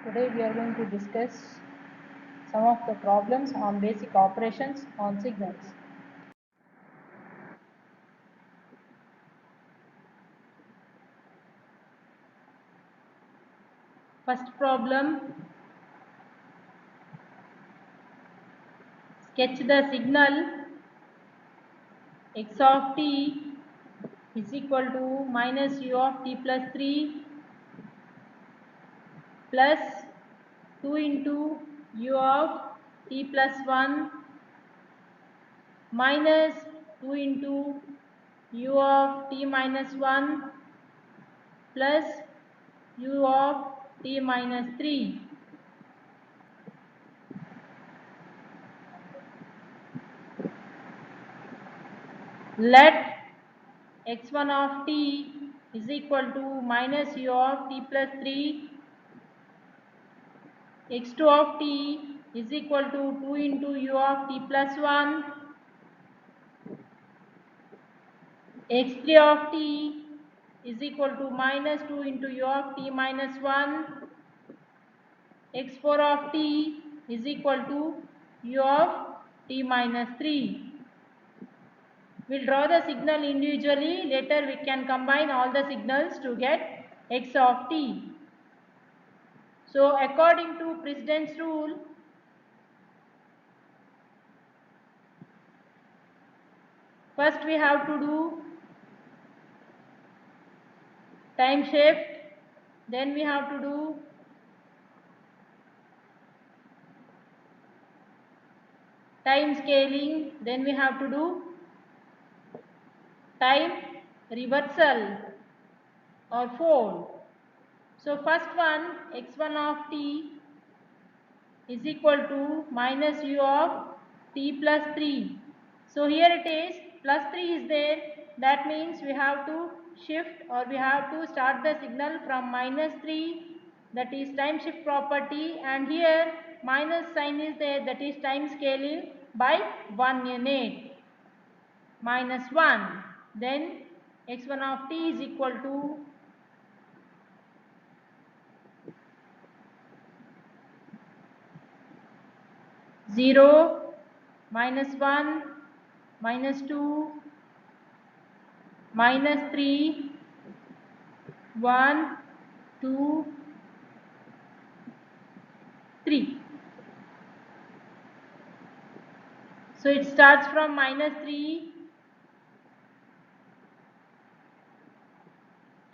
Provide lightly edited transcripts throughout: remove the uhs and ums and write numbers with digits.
Today we are going to discuss some of the problems on basic operations on signals. First problem, sketch the signal x of t is equal to minus u of t plus 3 plus 2 into u of t plus 1 minus 2 into u of t minus 1 plus u of t minus 3. Let x1 of t is equal to minus u of t plus 3, x2 of t is equal to 2 into u of t plus 1, x3 of t is equal to minus 2 into u of t minus 1, x4 of t is equal to u of t minus 3. We'll draw the signal individually. Later we can combine all the signals to get x of t. So according to precedence rule, first we have to do time shift, then we have to do time scaling, then we have to do time reversal or fold. So first one, x1 of t is equal to minus u of t plus 3. So here it is, plus 3 is there. That means we have to shift or we have to start the signal from minus 3, that is time shift property, and here minus sign is there, that is time scaling by 1 unit. Minus 1. Then x1 of t is equal to zero, minus 1, minus 2, minus 3, 1, 2, 3. So it starts from minus 3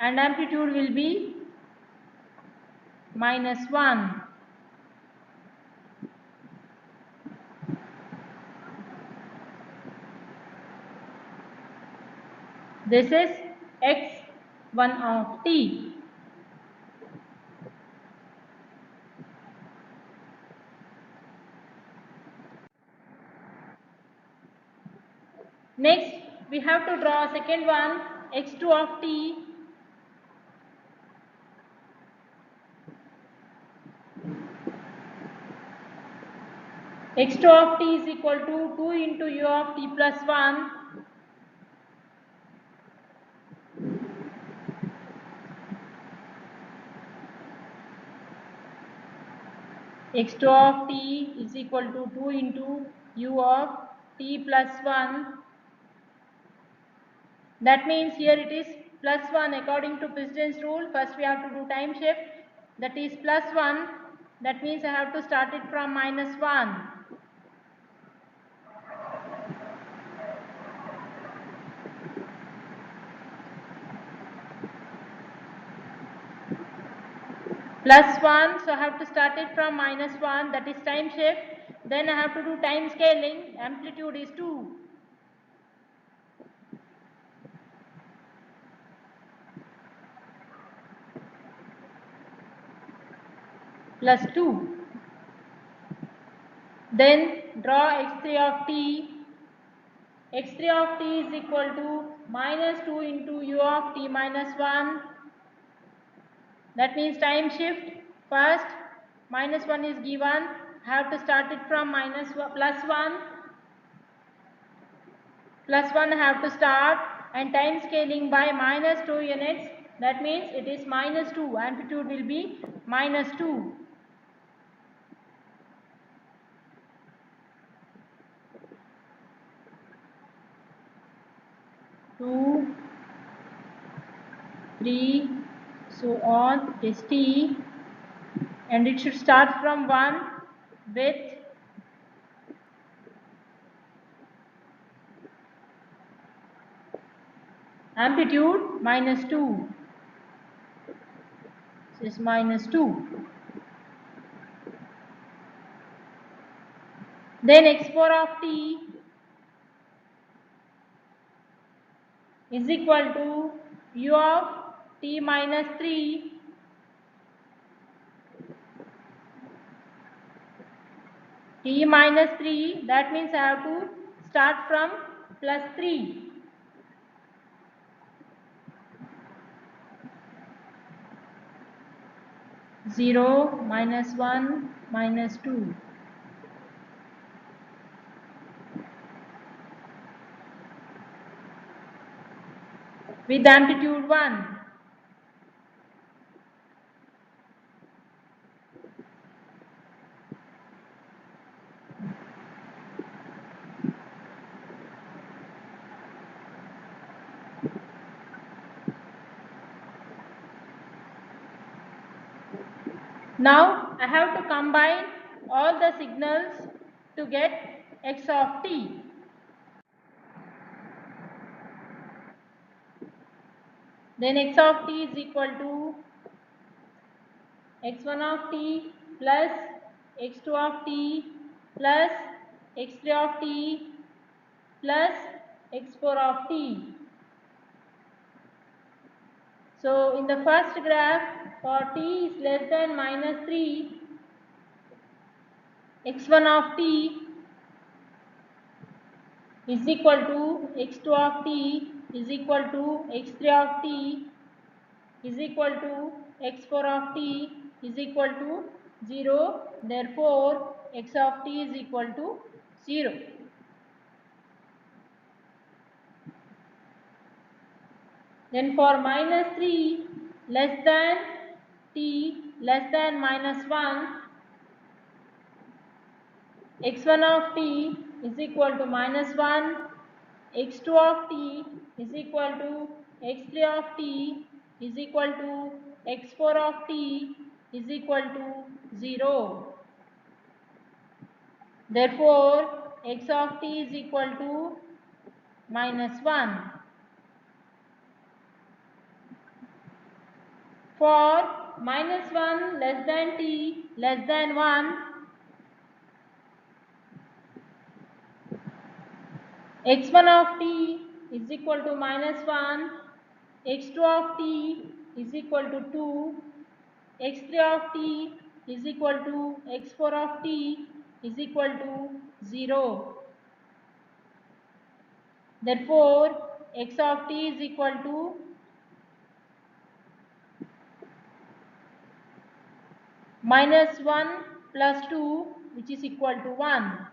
and amplitude will be minus 1. This is x1 of t. Next, we have to draw second one, x2 of t. x2 of t is equal to 2 into u of t plus 1 x2 of t is equal to 2 into u of t plus 1. That means here it is plus 1 according to precedence rule. First we have to do time shift, that is plus 1. That means I have to start it from minus 1. Plus 1, so I have to start it from minus 1, that is time shift. Then I have to do time scaling, amplitude is 2. Plus 2. Then draw x3 of t. x3 of t is equal to minus 2 into u of t minus 1. That means time shift. First, minus 1 is given. I have to start it from plus 1. Plus 1 I have to start, and time scaling by minus 2 units. That means it is minus 2. Amplitude will be minus 2. 2, 3, so on. It is t, and it should start from 1 with amplitude -2. This is -2. Then x4 of t is equal to u of t minus 3 t minus 3, that means I have to start from +3. 0, -1, -2. With amplitude 1. Now I have to combine all the signals to get x of t. Then x of t is equal to x1 of t plus x2 of t plus x3 of t plus x4 of t. So in the first graph, for t is less than -3, x1 of t is equal to x2 of t is equal to x3 of t is equal to x4 of t is equal to 0. Therefore, x of t is equal to 0. Then for -3 less than t less than -1, x1 of t is equal to -1, x2 of t is equal to x3 of t is equal to x4 of t is equal to 0. Therefore, x of t is equal to -1. For -1 less than t less than 1, x1 of t is equal to -1, x2 of t is equal to 2, x3 of t is equal to x4 of t is equal to 0. Therefore, x of t is equal to -1 plus 2, which is equal to 1.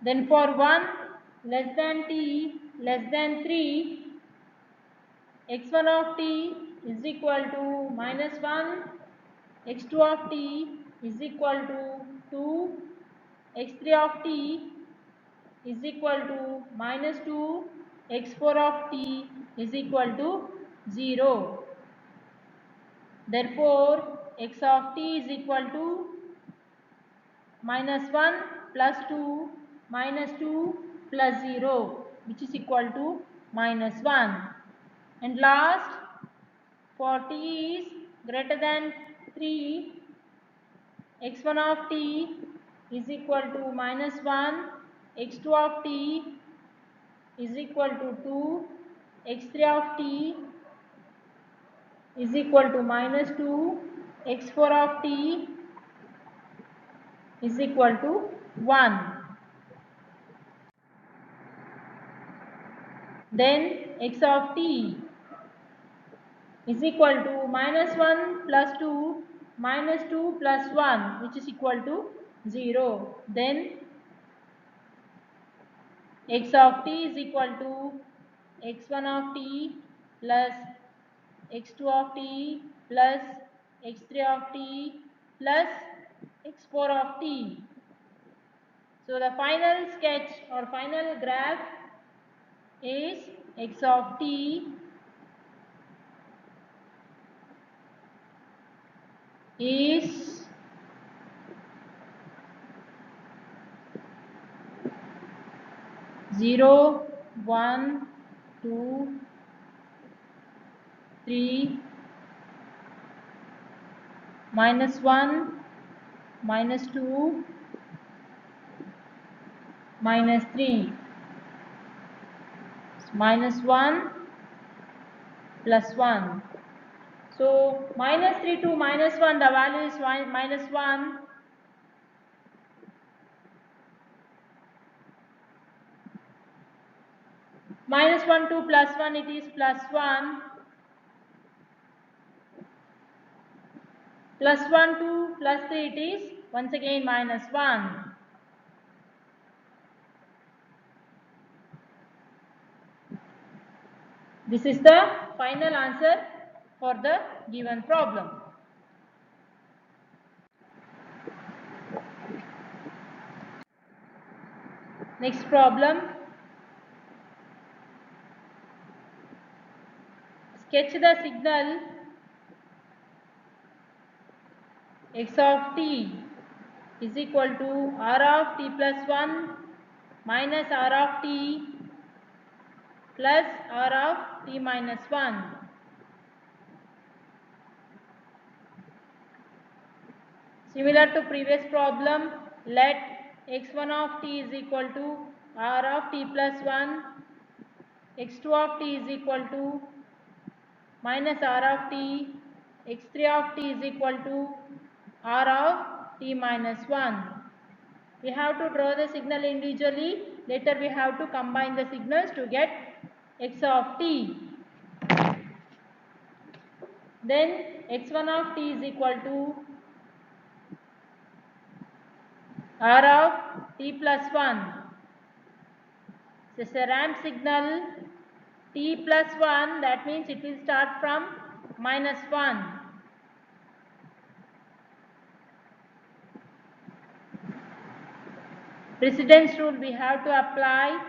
Then for 1 less than t less than 3, x1 of t is equal to -1, x2 of t is equal to 2, x3 of t is equal to -2, x4 of t is equal to 0. Therefore, x of t is equal to -1 plus 2 minus 2 plus 0, which is equal to -1. And last, for t is greater than 3, x1 of t is equal to -1, x2 of t is equal to 2, x3 of t is equal to -2, x4 of t is equal to 1. Then x of t is equal to -1 plus 2 minus 2 plus 1, which is equal to 0. Then x of t is equal to x1 of t plus x2 of t plus x3 of t plus x4 of t. So the final sketch or final graph is x of t is 0, 1, 2, 3, minus 1, minus 2, minus 3, minus 1, plus 1. So minus 3 to minus 1, the value is minus 1. Minus 1 to plus 1, it is plus 1. Plus 1 to plus 3, it is once again minus 1. This is the final answer for the given problem. Next problem. Sketch the signal x of t is equal to r of t plus 1 minus r of t plus r of t minus 1. Similar to previous problem, let x1 of t is equal to r of t plus 1, x2 of t is equal to minus r of t, x3 of t is equal to r of t minus 1. We have to draw the signal individually. Later we have to combine the signals to get x of t. Then x1 of t is equal to r of t plus 1. This is a ramp signal t plus 1, that means it will start from minus 1. Precedence rule we have to apply.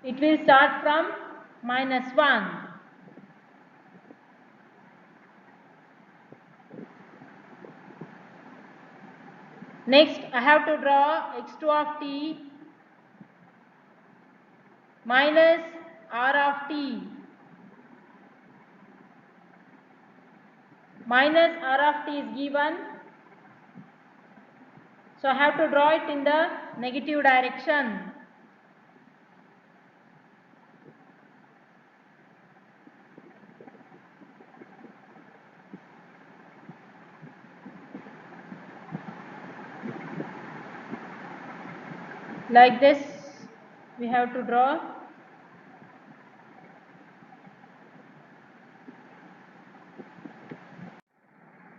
It will start from minus 1. Next, I have to draw x2 of t minus r of t minus r of t is given. So I have to draw it in the negative direction. Like this we have to draw.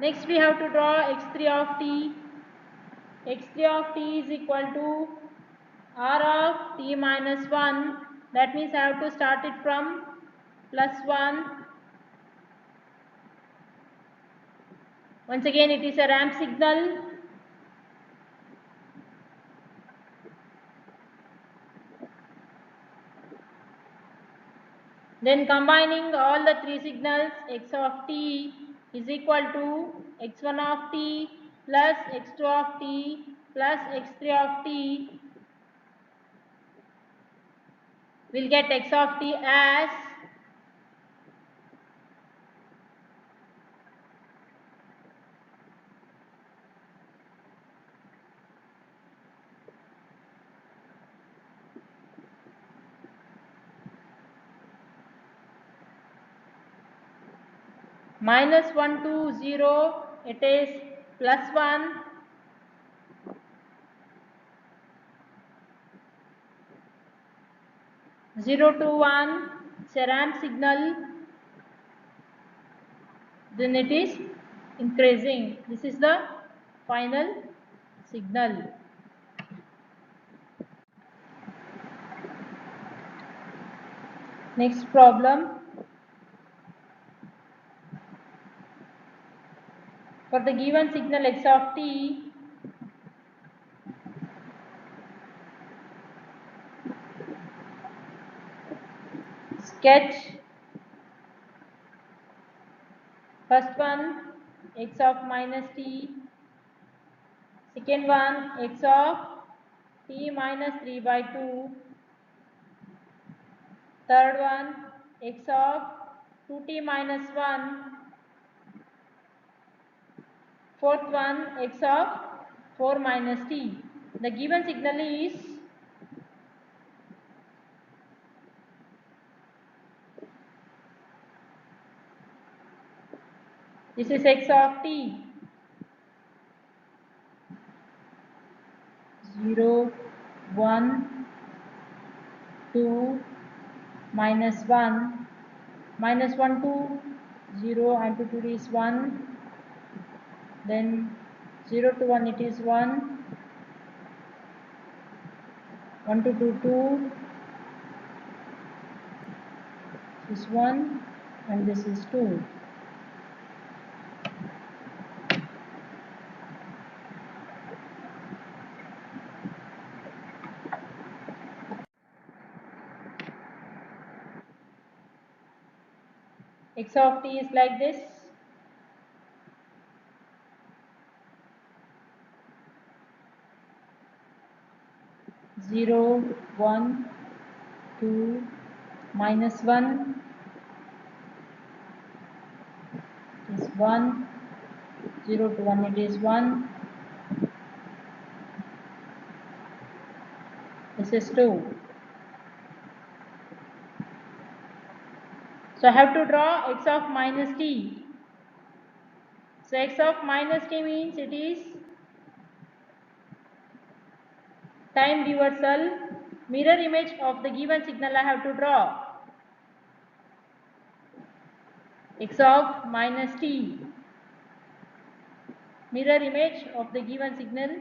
Next we have to draw x3 of t. x3 of t is equal to r of t minus 1. That means I have to start it from plus 1. Once again it is a ramp signal. Then combining all the three signals, x of t is equal to x1 of t plus x2 of t plus x3 of t. We'll get x of t as minus 1 to 0, it is plus 1. Zero to 1, it's a ramp signal. Then it is increasing. This is the final signal. Next problem. For the given signal x of t, sketch first one x of minus t, second one x of t minus 3 by 2, third one x of 2t minus 1, fourth one x of 4 minus t. The given signal is this is x of t 0, 1, 2, minus 1, minus 1 to 0, amplitude is 1, then 0 to 1 it is 1, 1 to 2, 2, this is 1 and this is 2. X of t is like this. Zero, 1, 2, minus 1 is 1, 0 to 1 it is 1, this is 2. So I have to draw x of minus t. So x of minus t means it is time reversal, mirror image of the given signal I have to draw. X of minus t, mirror image of the given signal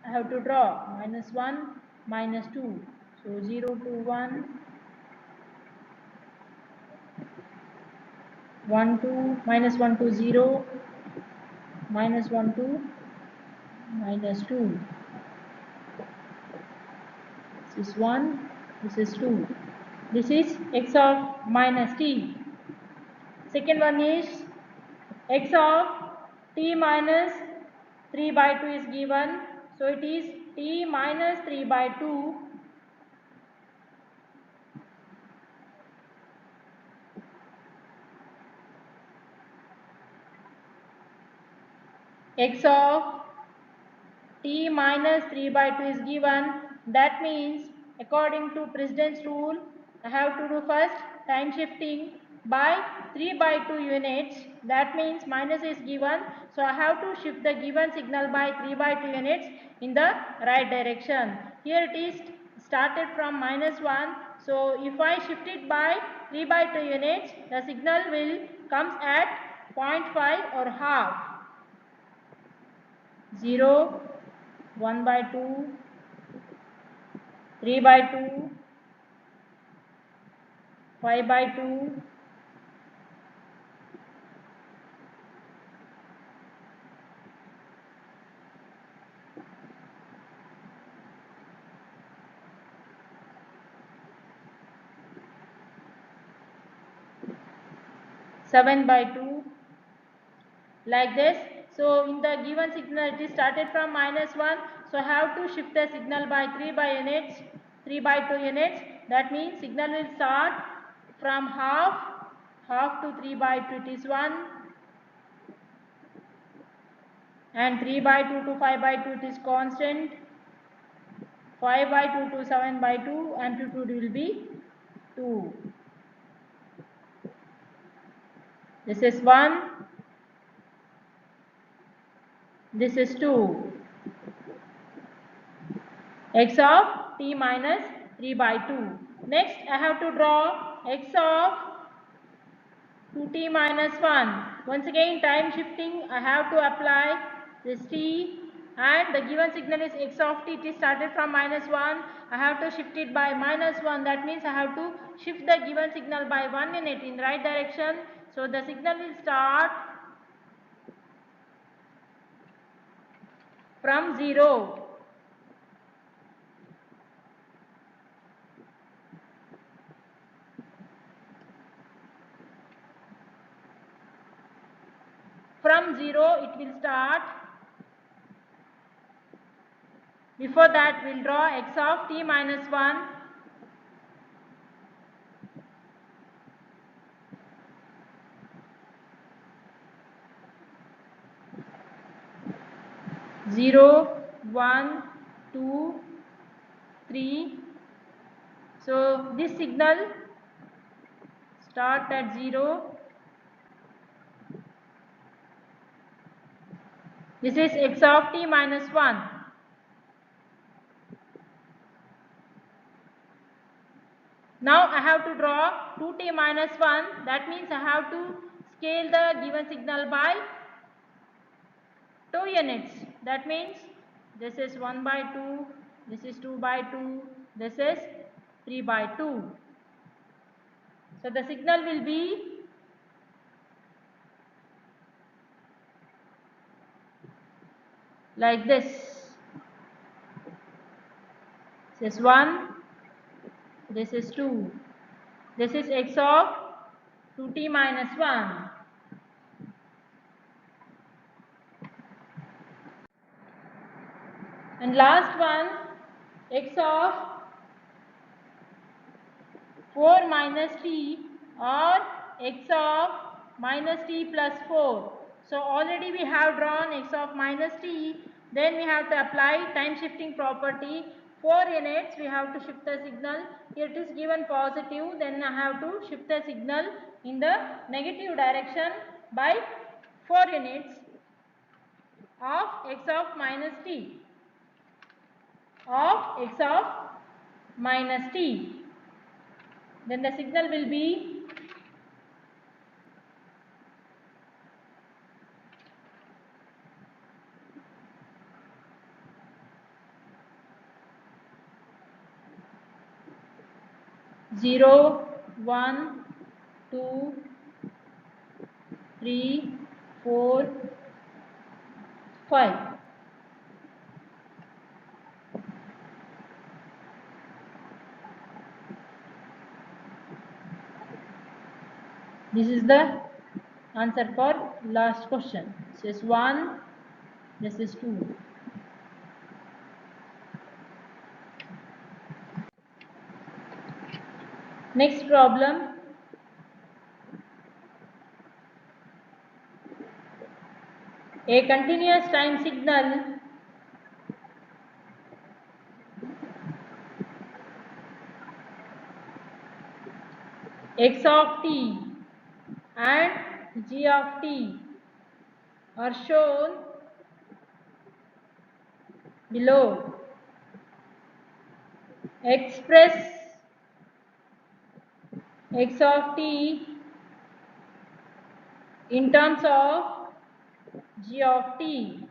I have to draw. Minus 1, minus 2. So 0 to 1, 1 to minus 1 to 0, minus 1 to minus 2. This is 1, this is 2. This is x of minus t. Second one is x of t minus 3 by 2 is given. So it is t minus 3 by 2 x of t minus 3 by 2 is given. That means according to precedence rule, I have to do first time shifting by 3 by 2 units. That means minus is given. So I have to shift the given signal by 3 by 2 units in the right direction. Here it is started from minus 1. So if I shift it by 3 by 2 units, the signal will comes at 0.5 or half. 0, 1 by 2, 3 by 2, 5 by 2, 7 by 2, like this. So in the given signal it is started from minus 1. So I have to shift the signal by 3 by units, 3 by 2 units. That means signal will start from half to 3 by 2 it is 1, and 3 by 2 to 5 by 2 it is constant, 5 by 2 to 7 by 2 amplitude will be 2. This is 1, this is 2. X of t minus 3 by 2. Next I have to draw x of 2t minus 1. Once again time shifting I have to apply this t, and the given signal is x of t. It is started from minus 1. I have to shift it by minus 1. That means I have to shift the given signal by 1 unit in right direction. So the signal will start from 0. From 0 it will start. Before that we'll draw x of t minus 1. Zero, 1, 2, 3. So this signal start at 0. This is x of t minus 1. Now I have to draw 2t minus 1. That means I have to scale the given signal by 2 units. That means this is 1 by 2, this is 2 by 2, this is 3 by 2. So the signal will be like this. This is 1, this is 2. This is x of 2t minus 1. And last one, x of 4 minus t or x of minus t plus 4. So already we have drawn x of minus t, then we have to apply time shifting property. 4 units we have to shift the signal. Here it is given positive, then I have to shift the signal in the negative direction by 4 units of x of minus t, of x of minus t. Then the signal will be zero, 1, 2, 3, 4, 5. This is the answer for last question. This is 1, this is 2. Next problem. A continuous time signal x of t and g of t are shown below. Express x of t in terms of g of t.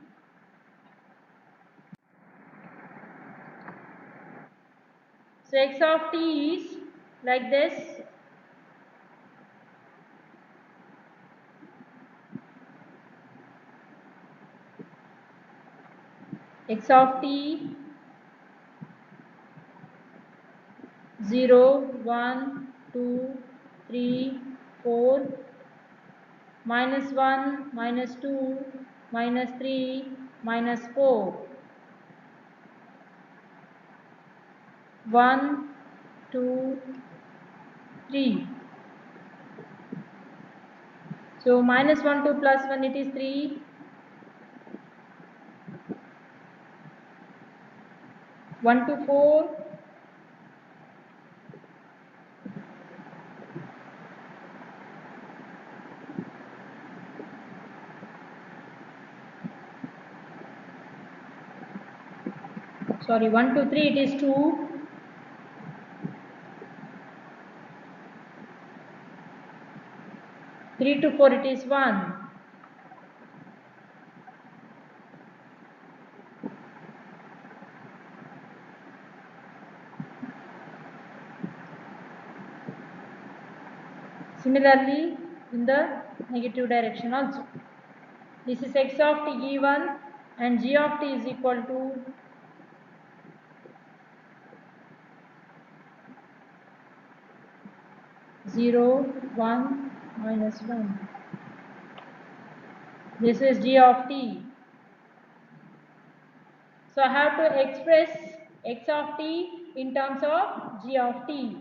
So x of t is like this. X of t 0, 1, 2, 3, 4, minus 1, minus 2, minus 3, minus 4. 1, 2, 3. So minus 1 to plus 1 it is 3. 1 to 4. Sorry, 1 to 3 it is 2. 3 to 4 it is 1. Similarly, in the negative direction also. This is x of t given. and g of t is equal to 0, 1, minus 1. This is g of t. So I have to express x of t in terms of g of t.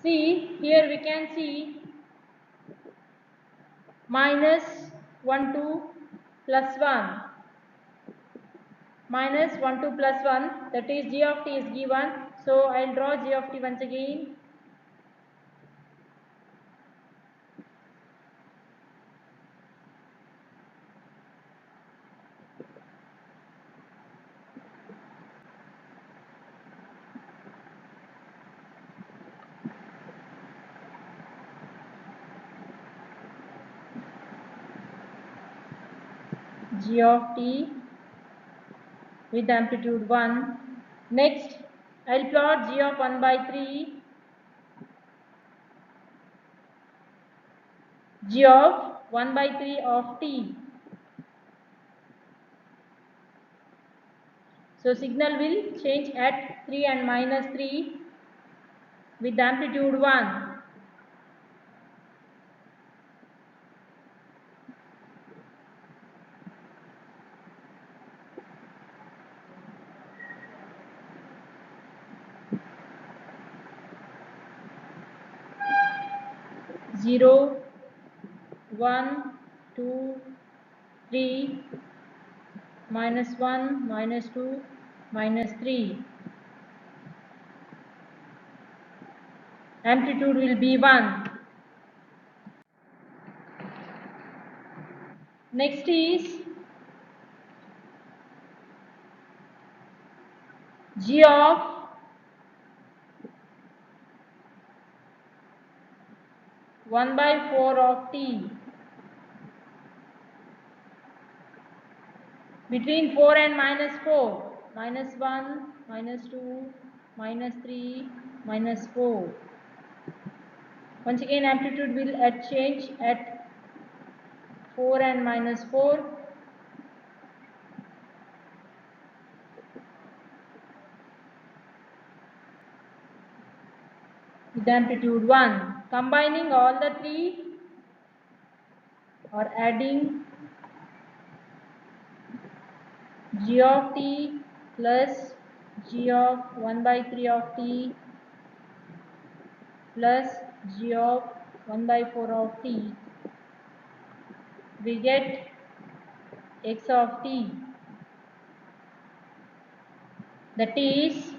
See, here we can see minus 1, 2 plus 1. Minus 1, 2 plus 1, that is g of t is given. So I will draw g of t once again. G of t with amplitude 1. Next, I will plot g of 1 by 3, g of 1 by 3 of t. So signal will change at 3 and minus 3 with amplitude 1. Zero, 1, 2, 3, minus 1, minus 2, minus 3. Amplitude will be 1. Next is g of 1 by 4 of t. Between 4 and minus 4, minus 1, minus 2, minus 3, minus 4. Once again amplitude will change at 4 and minus 4. With amplitude 1. Combining all the three or adding g of t plus g of 1 by 3 of t plus g of 1 by 4 of t, we get x of t, that is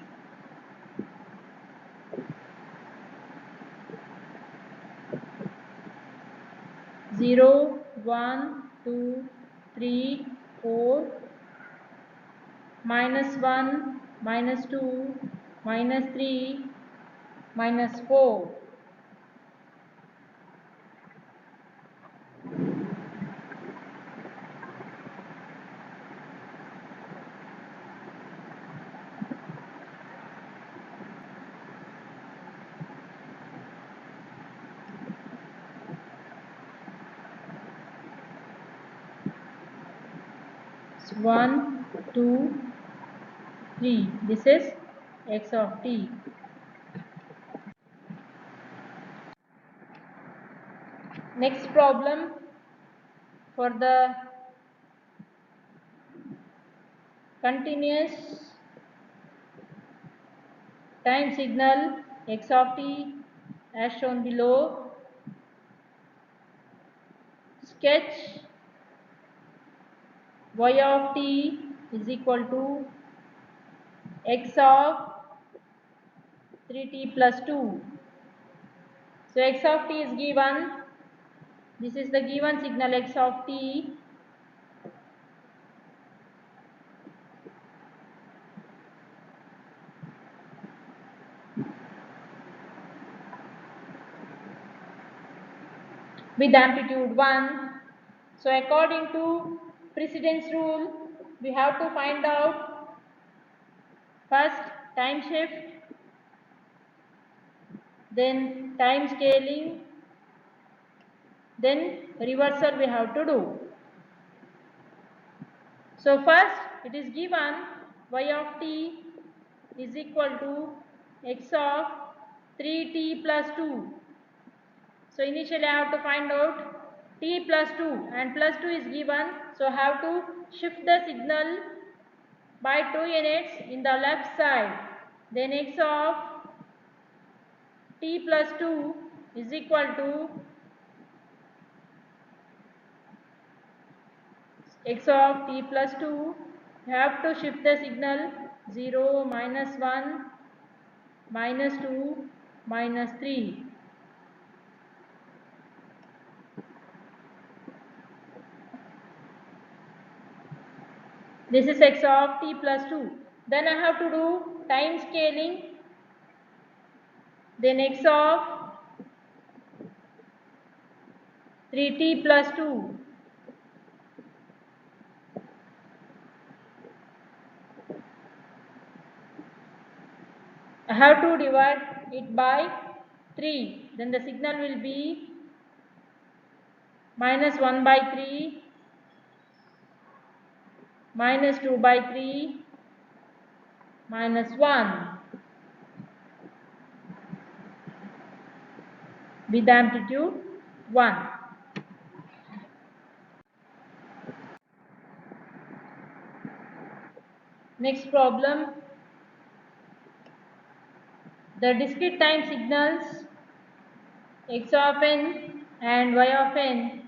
0, 1, 2, 3, 4, minus 1, minus 2, minus 3, minus 4. So 1, 2, 3. This is x of t. Next problem for the continuous time signal x of t as shown below. Sketch y of t is equal to x of 3t plus 2. So x of t is given. This is the given signal x of t. With amplitude 1. So according to precedence rule, we have to find out first time shift, then time scaling, then reversal we have to do. So first it is given y of t is equal to x of 3t plus 2. So initially I have to find out t plus 2 and plus 2 is given. So I have to shift the signal by 2 units in the left side. Then x of t plus 2 is equal to x of t plus 2. You have to shift the signal 0, minus 1, minus 2, minus 3. This is x of t plus 2. Then I have to do time scaling. Then x of 3t plus 2. I have to divide it by 3. Then the signal will be minus 1 by 3, minus 2 by 3, minus 1 with amplitude 1. Next problem. The discrete time signals x of n and y of n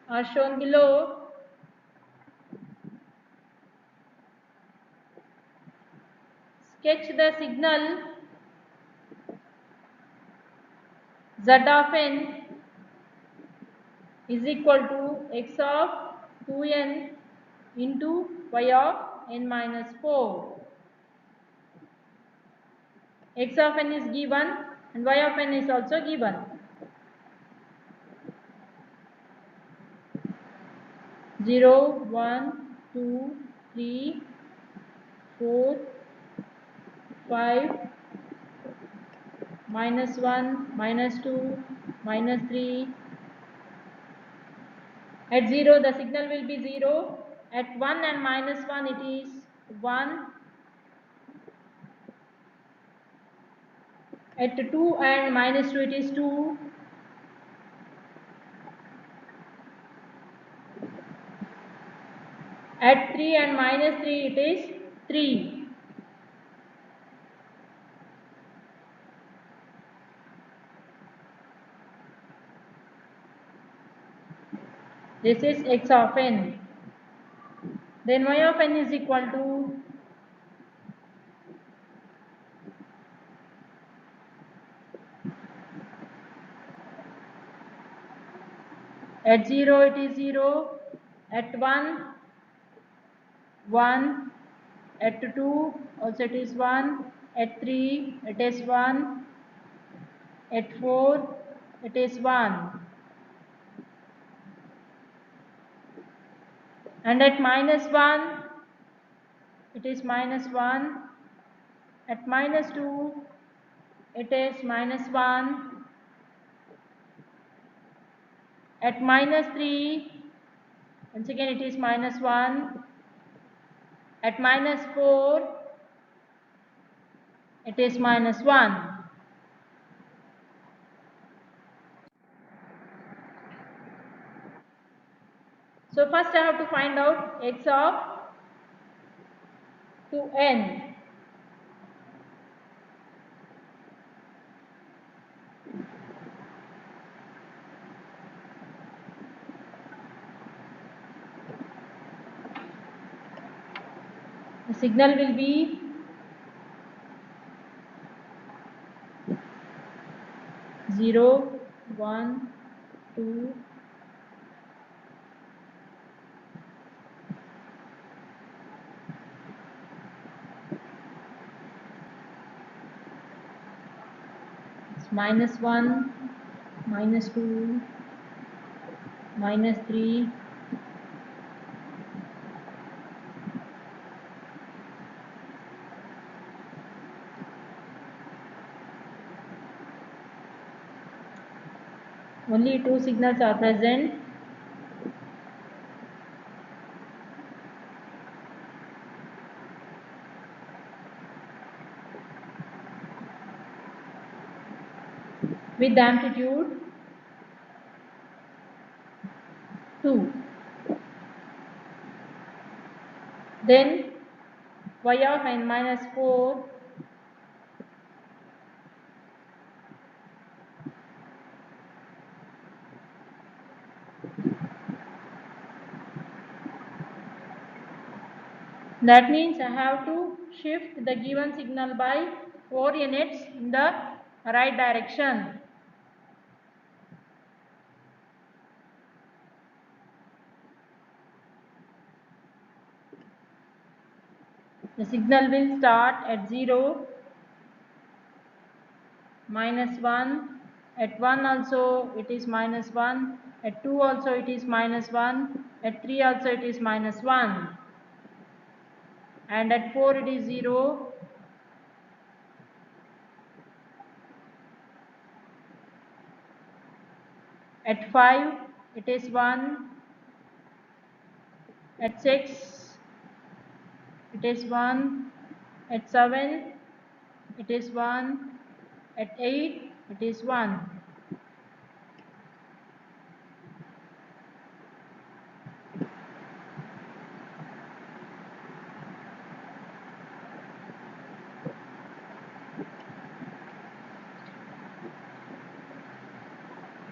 are shown below. Sketch the signal z of n is equal to x of 2n into y of n minus 4. X of n is given and y of n is also given. Zero, 1, 2, 3, 4, 5, minus 1, minus 2, minus 3. At 0 the signal will be 0. At 1 and minus 1 it is 1. At 2 and minus 2 it is 2. At 3 and minus 3 it is 3. This is x of n. Then y of n is equal to at 0 it is 0, at 1, 1, at 2 also it is 1, at 3 it is 1, at 4 it is 1, and at minus 1 it is minus 1, at minus 2 it is minus 1, at minus 3 once again it is minus 1, at minus 4 it is minus 1. So first I have to find out x of 2n. The signal will be 0, 1, 2, it's minus 1, minus 2, minus 3, only two signals are present. With amplitude 2. Then y of n minus 4 that means I have to shift the given signal by 4 units in the right direction. The signal will start at 0, -1, at 1 also it is -1, at 2 also it is -1, at 3 also it is -1, and at 4 it is 0, at 5 it is 1, at 6 it is 1, at 7 it is 1, at 8 it is 1.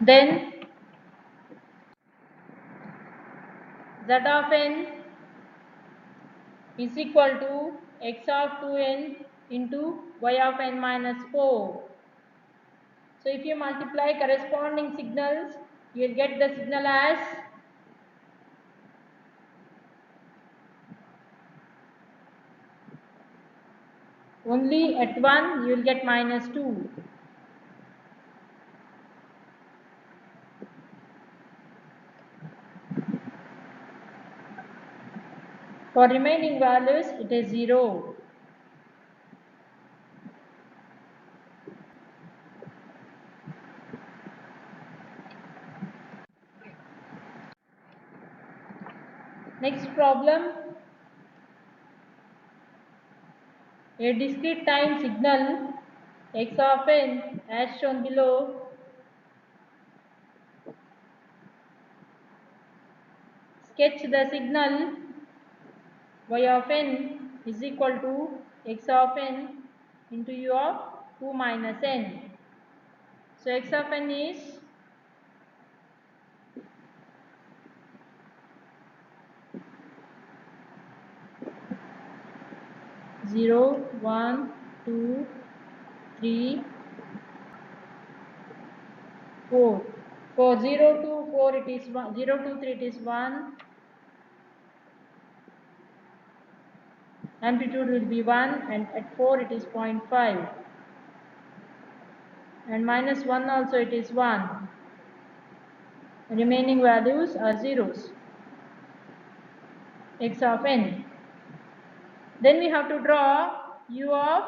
Then z of n is equal to x of 2n into y of n minus 4. So if you multiply corresponding signals, you will get the signal as only at 1 you will get -2. For remaining values, it is 0. Next problem. A discrete time signal x of n as shown below sketch the signal y of n is equal to x of n into u of 2 minus n. So x of n is 0, 1, 2, 3, 4. For 0 to 4 it is 1, 0 to 3 it is 1, amplitude will be 1, and at 4 it is 0.5, and -1 also it is 1. Remaining values are zeros. X of n. Then we have to draw u of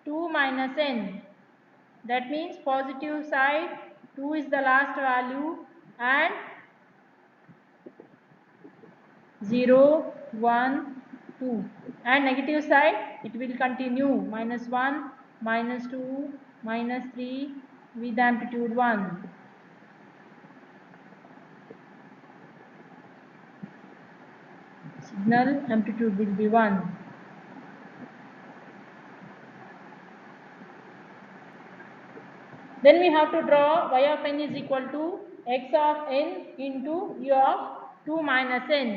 2 minus n. That means positive side 2 is the last value and 0, 1, 2, and negative side it will continue -1, -2, -3 with amplitude 1. Signal amplitude will be 1. Then we have to draw y of n is equal to x of n into u of 2 minus n.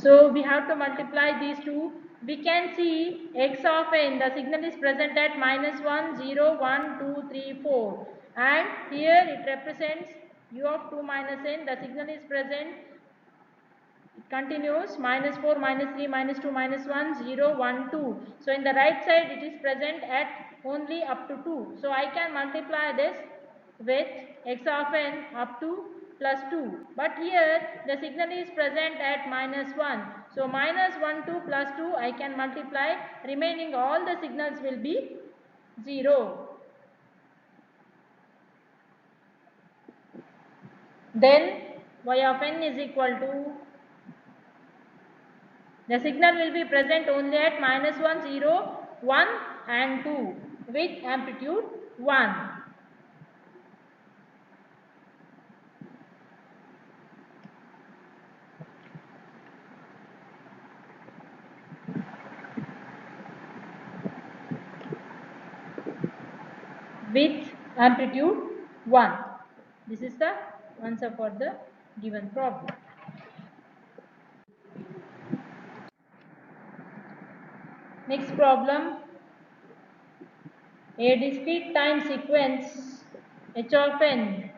So we have to multiply these two. We can see x of n, the signal is present at -1, 0, 1, 2, 3, 4. And here it represents u of 2 minus n, the signal is present. It continues -4, -3, -2, -1, 0, 1, 2. So in the right side it is present at only up to 2. So I can multiply this with x of n up to plus 2. But here the signal is present at minus 1. So minus 1 to plus 2 I can multiply. Remaining all the signals will be 0. Then y of n is equal to, the signal will be present only at minus 1, 0, 1 and 2 with amplitude 1. With amplitude 1. This is the answer for the given problem. Next problem. A discrete time sequence h of n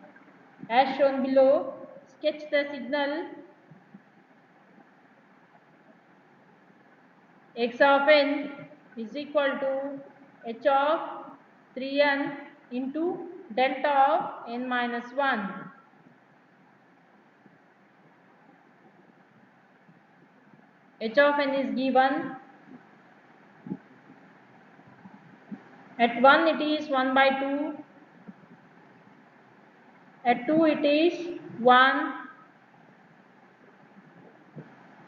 as shown below. Sketch the signal x of n is equal to h of 3n into delta of n minus 1. H of n is given. At 1 it is 1 by 2. At 2 it is 1.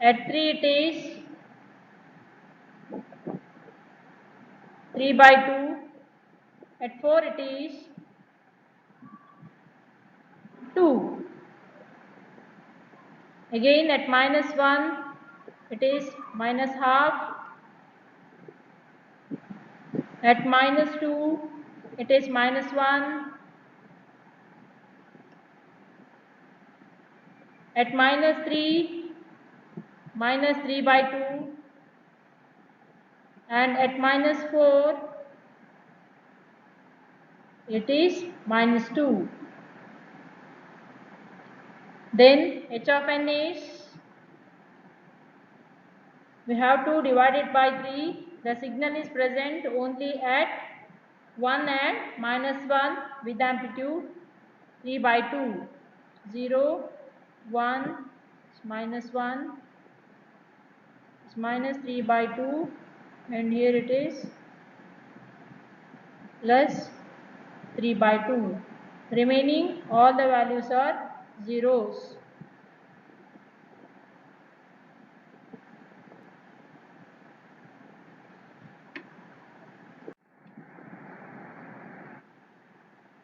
At 3 it is 3 by 2. At 4 it is 2. Again at minus 1 it is minus half. At minus 2 it is minus 1. At minus 3 by 2. And at minus 4 it is minus 2. Then h of n is, we have to divide it by 3. The signal is present only at 1 and minus 1 with amplitude 3 by 2. 0, 1, minus 1, it's minus 3 by 2, and here it is plus 3 by 2. Remaining all the values are zeros.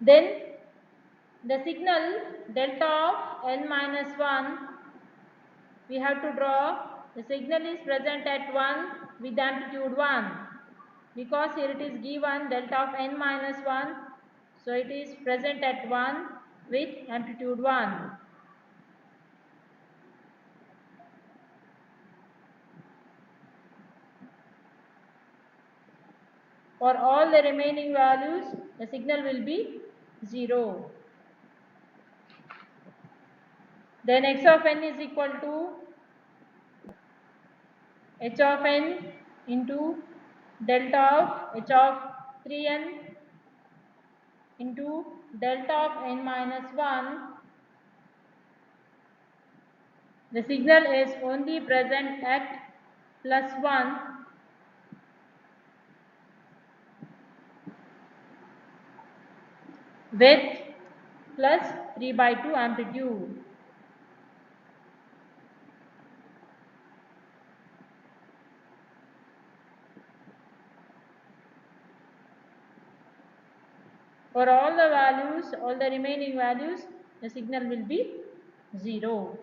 Then the signal delta of n minus 1, we have to draw. The signal is present at 1 with amplitude 1, because here it is given delta of n minus 1, so it is present at 1 with amplitude 1. For all the remaining values, the signal will be 0. Then x of n is equal to h of n into delta of h of 3n into delta of n minus 1. The signal is only present at plus 1 with plus 3 by 2 amplitude. For all the values, all the remaining values, the signal will be 0.